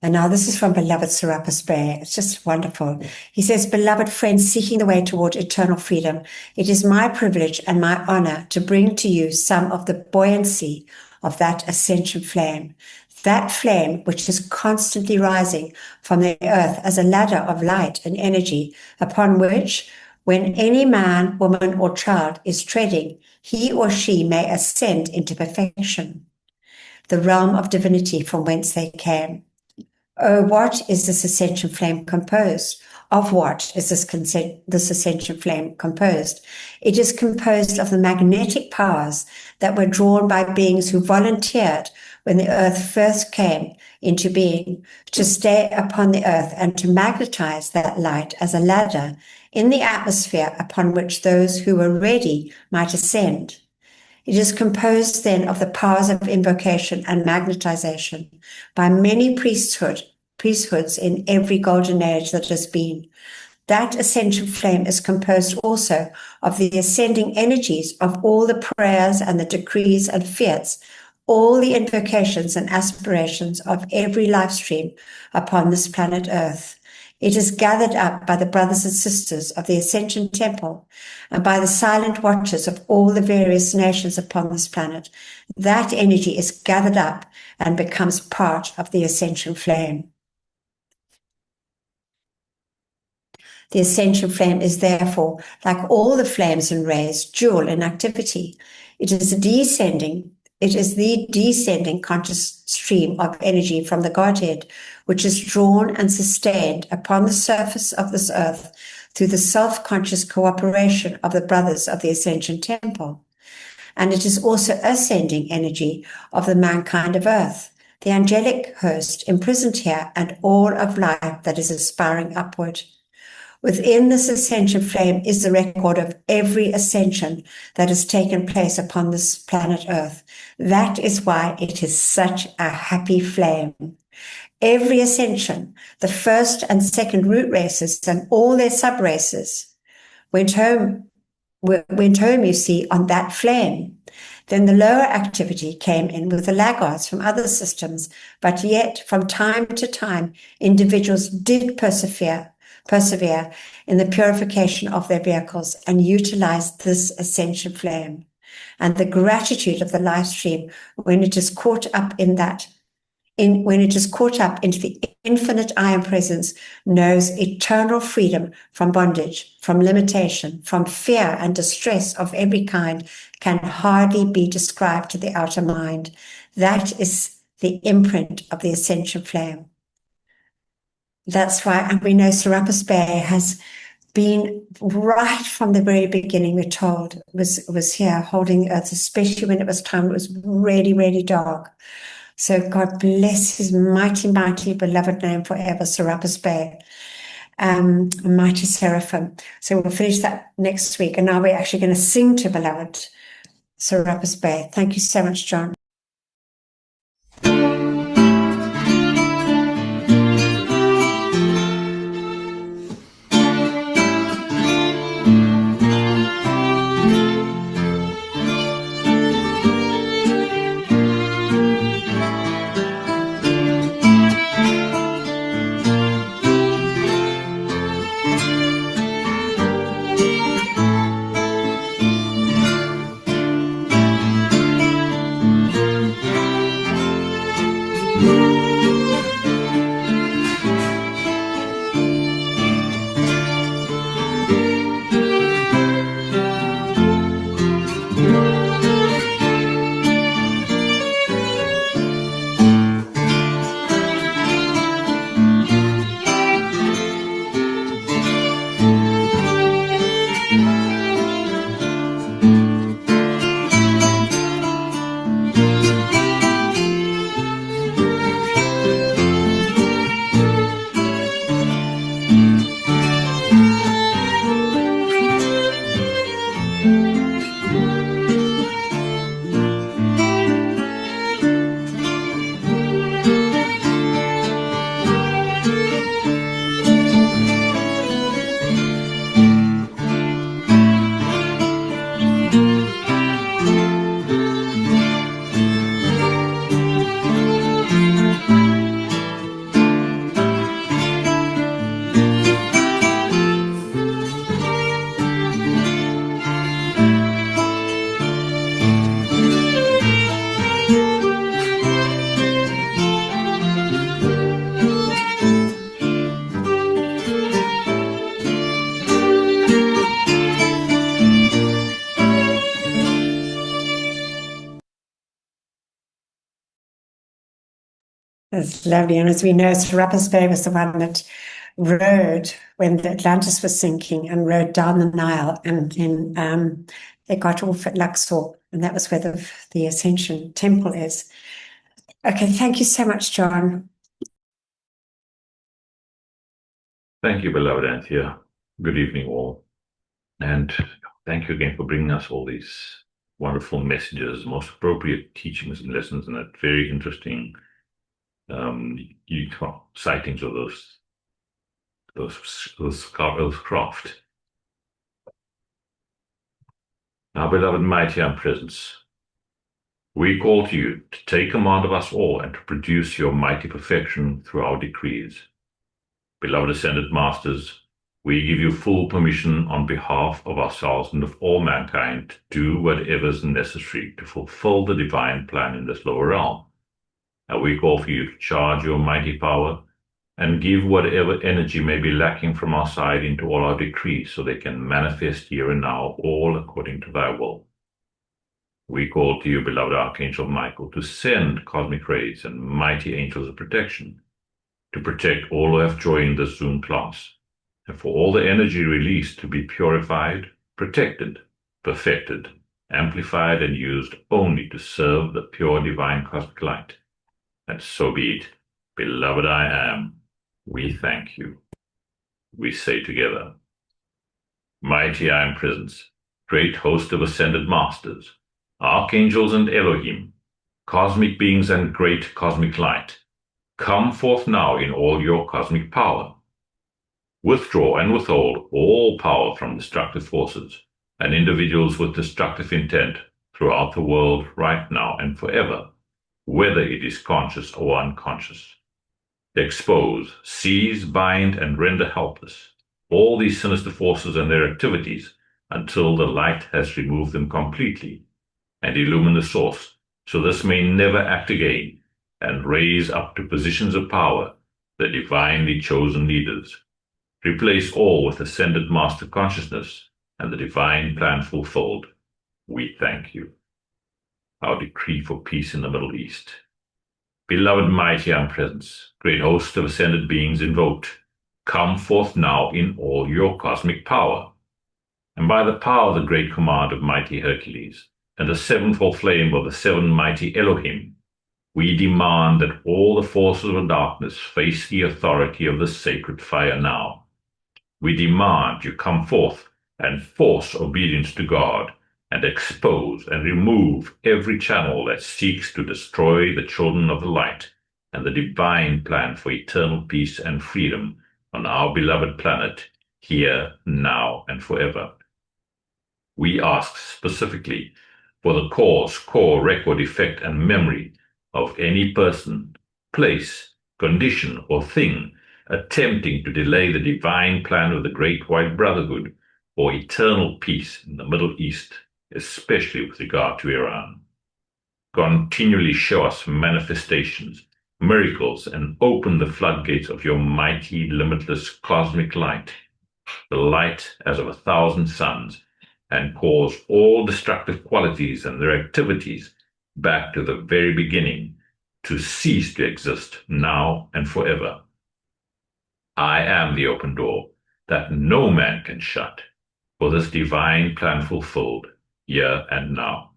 And now this is from beloved Serapis Bey. It's just wonderful. He says, beloved friends seeking the way toward eternal freedom, it is my privilege and my honor to bring to you some of the buoyancy of that ascension flame. That flame which is constantly rising from the earth as a ladder of light and energy upon which, when any man, woman, or child is treading, he or she may ascend into perfection, the realm of divinity from whence they came. Oh, what is this ascension flame composed? Of what is this ascension flame composed? It is composed of the magnetic powers that were drawn by beings who volunteered when the earth first came into being to stay upon the earth and to magnetize that light as a ladder in the atmosphere upon which those who were ready might ascend. It is composed then of the powers of invocation and magnetization by many priesthoods in every golden age that has been. That ascension flame is composed also of the ascending energies of all the prayers and the decrees and fiats all the invocations and aspirations of every life stream upon this planet Earth. It is gathered up by the brothers and sisters of the Ascension Temple and by the silent watchers of all the various nations upon this planet. That energy is gathered up and becomes part of the Ascension Flame. The Ascension Flame is therefore, like all the flames and rays, dual in activity. It is the descending conscious stream of energy from the Godhead, which is drawn and sustained upon the surface of this earth through the self-conscious cooperation of the brothers of the Ascension Temple. And it is also ascending energy of the mankind of earth, the angelic host imprisoned here, and all of life that is aspiring upward. Within this Ascension Flame is the record of every ascension that has taken place upon this planet Earth. That is why it is such a happy flame. Every ascension, the first and second root races and all their sub-races, went home, you see, on that flame. Then the lower activity came in with the laggards from other systems, but yet from time to time, individuals did persevere in the purification of their vehicles and utilize this Ascension Flame. And the gratitude of the life stream when it is caught up when it is caught up into the infinite I Am Presence, knows eternal freedom from bondage, from limitation, from fear and distress of every kind, can hardly be described to the outer mind. That is the imprint of the Ascension Flame. That's why, and we know Serapis Bey has been right from the very beginning, we're told, was here holding the earth, especially when it was time, it was really, really dark. So God bless his mighty, mighty beloved name forever, Serapis Bey, mighty seraphim. So we'll finish that next week. And now we're actually going to sing to beloved Serapis Bey. Thank you so much, John. That's lovely. And as we know, Serapis Bey was the one that rode when the Atlantis was sinking and rode down the Nile. And then they got off at Luxor. And that was where the Ascension Temple is. Okay, thank you so much, John. Thank you, beloved Anthea. Good evening, all. And thank you again for bringing us all these wonderful messages, most appropriate teachings and lessons, and that very interesting sightings of those craft. Our beloved mighty presence, We call to you to take command of us all and to produce your mighty perfection through our decrees. Beloved Ascended Masters, we give you full permission on behalf of ourselves and of all mankind to do whatever is necessary to fulfill the divine plan in this lower realm. And we call for you to charge your mighty power and give whatever energy may be lacking from our side into all our decrees so they can manifest here and now, all according to thy will. We call to you, beloved Archangel Michael, to send cosmic rays and mighty angels of protection to protect all who have joined this Zoom class, and for all the energy released to be purified, protected, perfected, amplified, and used only to serve the pure divine cosmic light. And so be it. Beloved I am, we thank you. We say together, Mighty I am presence, great host of ascended masters, archangels and Elohim, cosmic beings and great cosmic light, come forth now in all your cosmic power. Withdraw and withhold all power from destructive forces and individuals with destructive intent throughout the world right now and forever, whether it is conscious or unconscious. Expose, seize, bind, and render helpless all these sinister forces and their activities until the light has removed them completely, and illumine the source, so this may never act again, and raise up to positions of power the divinely chosen leaders. Replace all with ascended master consciousness and the divine plan fulfilled. We thank you. Our decree for peace in the Middle East. Beloved mighty presence, great host of ascended beings invoked, come forth now in all your cosmic power. And by the power of the great command of mighty Hercules, and the sevenfold flame of the seven mighty Elohim, we demand that all the forces of darkness face the authority of the sacred fire now. We demand you come forth and force obedience to God, and expose and remove every channel that seeks to destroy the children of the light and the divine plan for eternal peace and freedom on our beloved planet, here, now, and forever. We ask specifically for the cause, core, record, effect, and memory of any person, place, condition, or thing attempting to delay the divine plan of the Great White Brotherhood or eternal peace in the Middle East, especially with regard to Iran. Continually show us manifestations, miracles, and open the floodgates of your mighty, limitless cosmic light, the light as of 1,000 suns, and cause all destructive qualities and their activities back to the very beginning to cease to exist now and forever. I am the open door that no man can shut, for this divine plan fulfilled, here and now.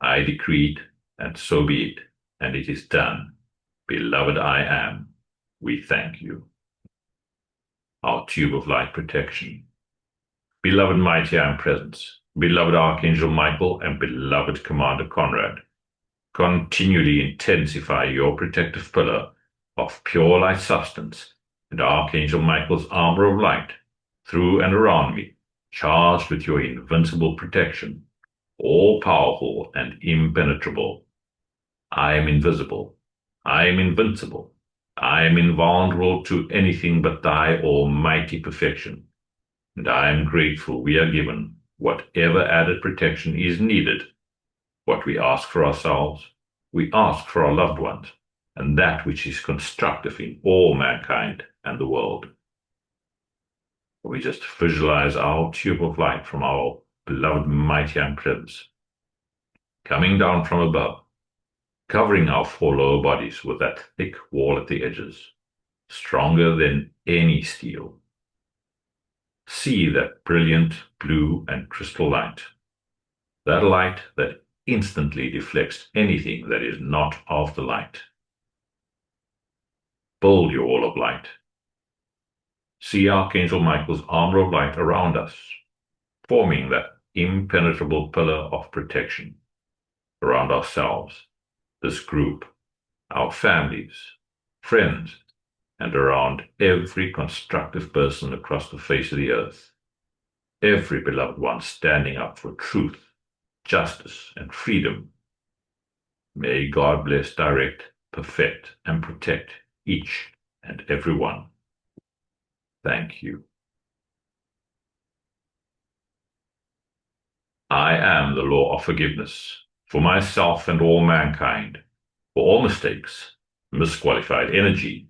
I decreed, and so be it, and it is done. Beloved I am, we thank you. Our tube of light protection. Beloved mighty I am presence, beloved Archangel Michael, and beloved Commander Conrad, continually intensify your protective pillar of pure light substance and Archangel Michael's armor of light through and around me, charged with your invincible protection, all-powerful and impenetrable. I am invisible. I am invincible. I am invulnerable to anything but thy almighty perfection. And I am grateful we are given whatever added protection is needed. What we ask for ourselves, we ask for our loved ones, and that which is constructive in all mankind and the world. We just visualize our tube of light from our beloved mighty presence, coming down from above, covering our four lower bodies with that thick wall at the edges, stronger than any steel. See that brilliant blue and crystal light, that light that instantly deflects anything that is not of the light. Build your wall of light. See Archangel Michael's armor of light around us, forming that impenetrable pillar of protection around ourselves, this group, our families, friends, and around every constructive person across the face of the earth, every beloved one standing up for truth, justice, and freedom, May God bless, direct, perfect, and protect each and every one. Thank you. I am the law of forgiveness for myself and all mankind, for all mistakes, misqualified energy,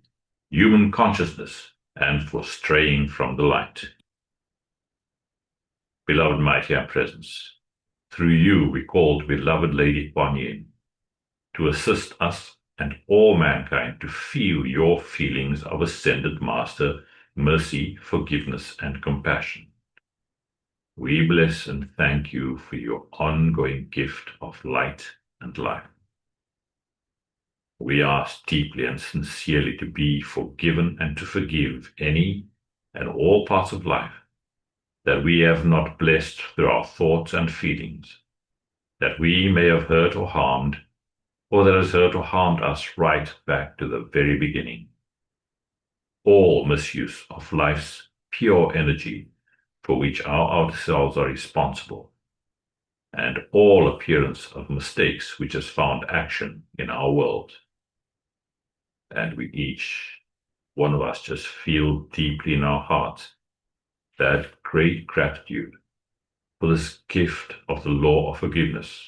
human consciousness, and for straying from the light. Beloved mighty our presence, through you we call to beloved Lady Kuan Yin to assist us and all mankind to feel your feelings of ascended Master, mercy, forgiveness, and compassion. We bless and thank you for your ongoing gift of light and life. We ask deeply and sincerely to be forgiven and to forgive any and all parts of life that we have not blessed through our thoughts and feelings, that we may have hurt or harmed, or that has hurt or harmed us right back to the very beginning. All misuse of life's pure energy for which our outer selves are responsible, and all appearance of mistakes which has found action in our world. And we each, one of us, just feel deeply in our hearts that great gratitude for this gift of the law of forgiveness,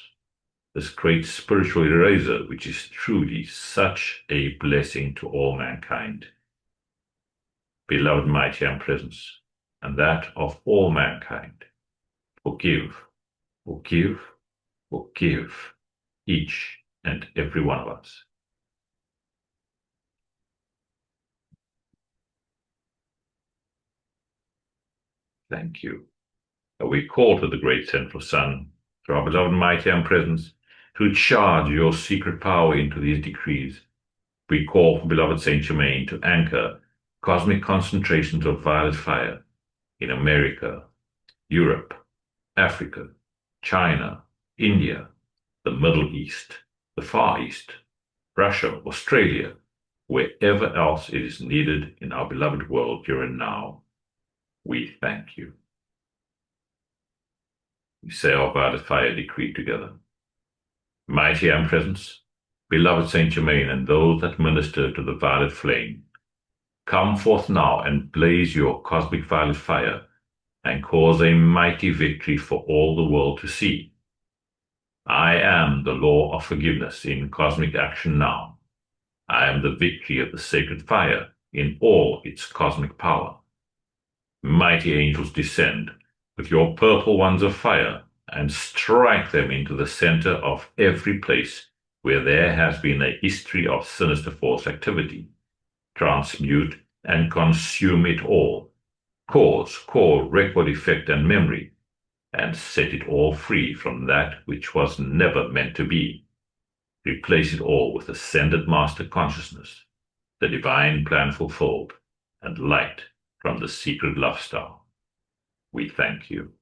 this great spiritual eraser, which is truly such a blessing to all mankind. Beloved mighty presence, and that of all mankind, forgive, forgive, forgive each and every one of us. Thank you. We call to the great central sun, through our beloved mighty presence, to charge your secret power into these decrees. We call for beloved Saint Germain to anchor cosmic concentrations of violet fire in America, Europe, Africa, China, India, the Middle East, the Far East, Russia, Australia, wherever else it is needed in our beloved world here and now. We thank you. We say our violet fire decree together. Mighty presence, beloved Saint Germain, and those that minister to the violet flame, come forth now and blaze your cosmic violet fire and cause a mighty victory for all the world to see. I am the law of forgiveness in cosmic action now. I am the victory of the sacred fire in all its cosmic power. Mighty angels, descend with your purple ones of fire and strike them into the center of every place where there has been a history of sinister force activity. Transmute and consume it all, cause, record, effect, and memory, and set it all free from that which was never meant to be. Replace it all with ascended master consciousness, the divine plan fulfilled, and light from the secret love star. We thank you.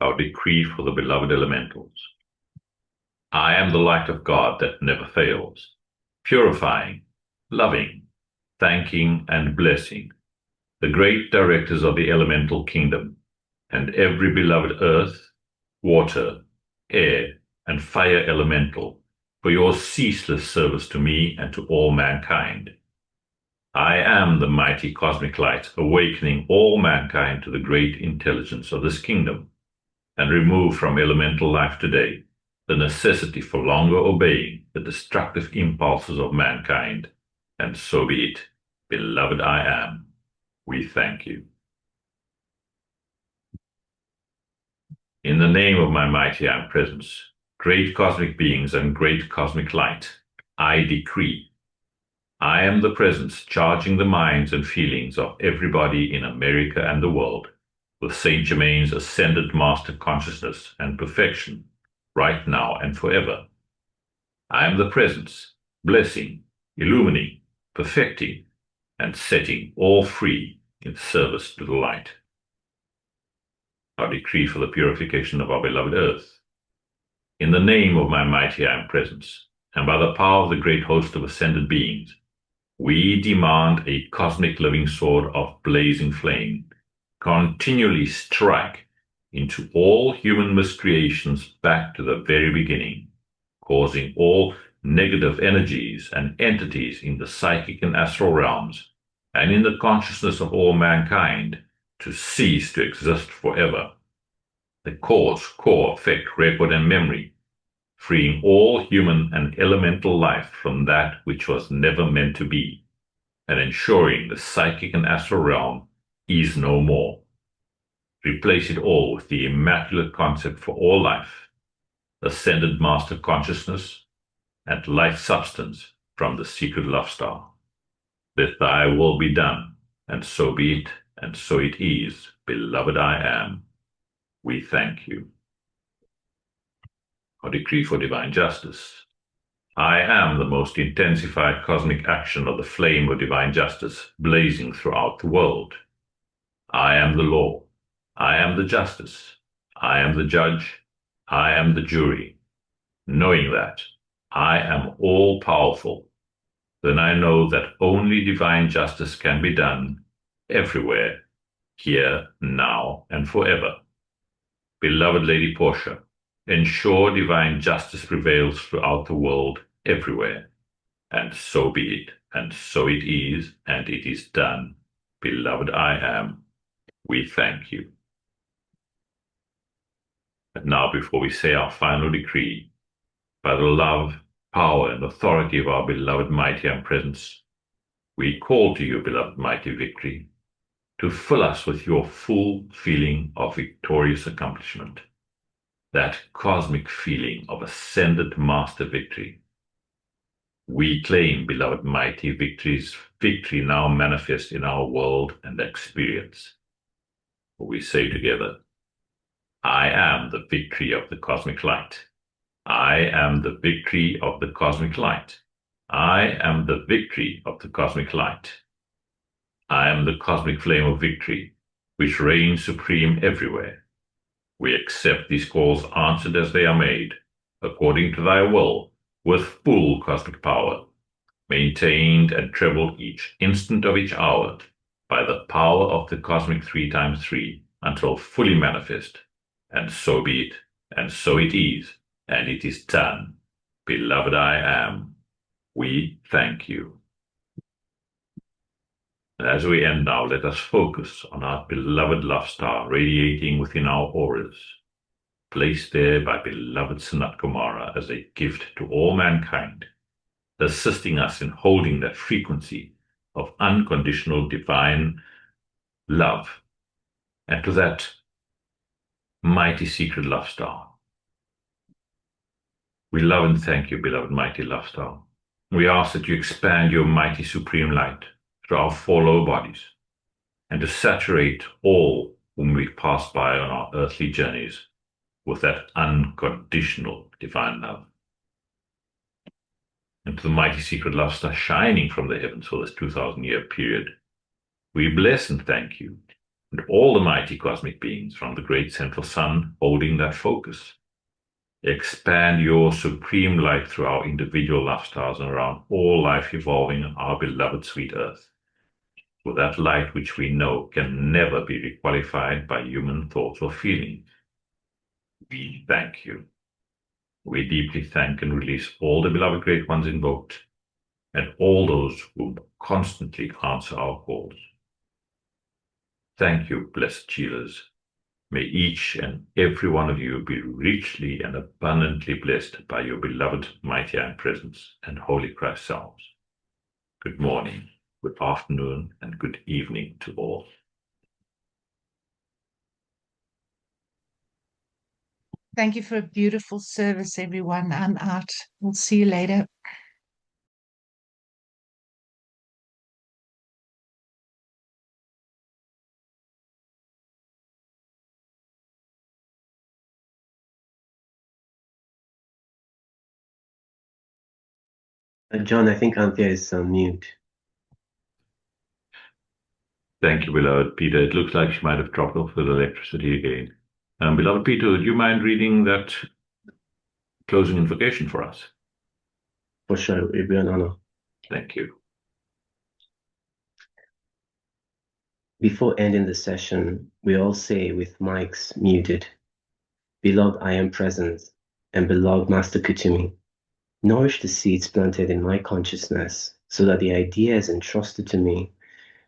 our decree for the beloved elementals. I am the light of God that never fails, purifying, loving, thanking, and blessing the great directors of the elemental kingdom, and every beloved earth, water, air, and fire elemental for your ceaseless service to me and to all mankind. I am the mighty cosmic light, awakening all mankind to the great intelligence of this kingdom, and remove from elemental life today the necessity for longer obeying the destructive impulses of mankind. And so be it. Beloved I am, we thank you. In the name of my mighty I am presence, great cosmic beings and great cosmic light, I decree. I am the presence charging the minds and feelings of everybody in America and the world with Saint Germain's ascended master consciousness and perfection, right now and forever. I am the presence, blessing, illumining, perfecting, and setting all free in service to the light. Our decree for the purification of our beloved earth. In the name of my mighty I am presence, and by the power of the great host of ascended beings, we demand a cosmic living sword of blazing flame, continually strike into all human miscreations back to the very beginning, causing all negative energies and entities in the psychic and astral realms, and in the consciousness of all mankind, to cease to exist forever. The cause, core, effect, record, and memory, freeing all human and elemental life from that which was never meant to be, and ensuring the psychic and astral realm is no more. Replace it all with the immaculate concept for all life, ascended master consciousness, and life substance from the secret love star. Let thy will be done, and so be it, and so it is, beloved I am. We thank you. Our decree for divine justice. I am the most intensified cosmic action of the flame of divine justice blazing throughout the world. I am the law. I am the justice. I am the judge. I am the jury. Knowing that I am all-powerful, then I know that only divine justice can be done everywhere, here, now, and forever. Beloved Lady Portia, ensure divine justice prevails throughout the world, everywhere. And so be it, and so it is, and it is done. Beloved I am, we thank you. And now, before we say our final decree, by the love, power, and authority of our beloved mighty and presence, we call to you, beloved mighty victory, to fill us with your full feeling of victorious accomplishment, that cosmic feeling of ascended master victory. We claim, beloved mighty victory's victory now manifest in our world and experience. We say together, I am the victory of the cosmic light. I am the victory of the cosmic light. I am the victory of the cosmic light. I am the cosmic flame of victory, which reigns supreme everywhere. We accept these calls answered as they are made, according to thy will, with full cosmic power, maintained and trebled each instant of each hour by the power of the cosmic 3x3 until fully manifest. And so be it, and so it is, and it is done. Beloved I am, we thank you. And as we end now, let us focus on our beloved love star radiating within our auras, placed there by beloved Sanat Kumara as a gift to all mankind, assisting us in holding that frequency of unconditional divine love, and to that mighty secret love star. We love and thank you, beloved mighty love star. We ask that you expand your mighty supreme light through our four lower bodies, and to saturate all whom we pass by on our earthly journeys with that unconditional divine love. And to the mighty secret love star shining from the heavens for this 2,000-year period, we bless and thank you and all the mighty cosmic beings from the great central sun holding that focus. Expand your supreme light through our individual lifestyles and around all life evolving on our beloved sweet earth, with that light which we know can never be requalified by human thoughts or feelings. We thank you. We deeply thank and release all the beloved great ones invoked and all those who constantly answer our calls. Thank you, blessed healers. May each and every one of you be richly and abundantly blessed by your beloved mighty and presence and holy Christ selves. Good morning, good afternoon, and good evening to all. Thank you for a beautiful service, everyone. I'm out. We'll see you later. John, I think Anthea is on mute. Thank you, beloved Peter. It looks like she might have dropped off with electricity again. Beloved Peter, would you mind reading that closing invocation for us? For sure, it will be an honor. Thank you. Before ending the session, we all say with mics muted, Beloved I am present, and beloved Master Kutumi, nourish the seeds planted in my consciousness so that the ideas entrusted to me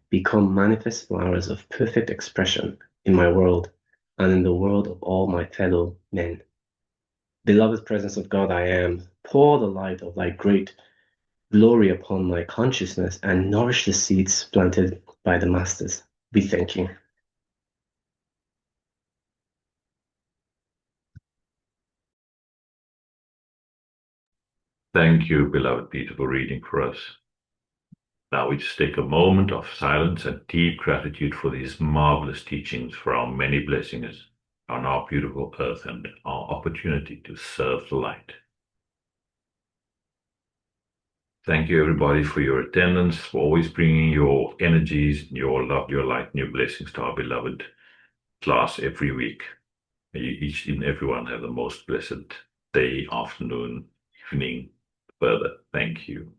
become manifest flowers of perfect expression in my world and in the world of all my fellow men. Beloved presence of God I am, pour the light of thy great glory upon my consciousness and nourish the seeds planted by the masters. We thank you. Thank you, beloved Peter, for reading for us. Now we just take a moment of silence and deep gratitude for these marvelous teachings, for our many blessings on our beautiful earth and our opportunity to serve the light. Thank you, everybody, for your attendance, for always bringing your energies, your love, your light, and your blessings to our beloved class every week. May each and everyone have the most blessed day, afternoon, evening, further. Thank you.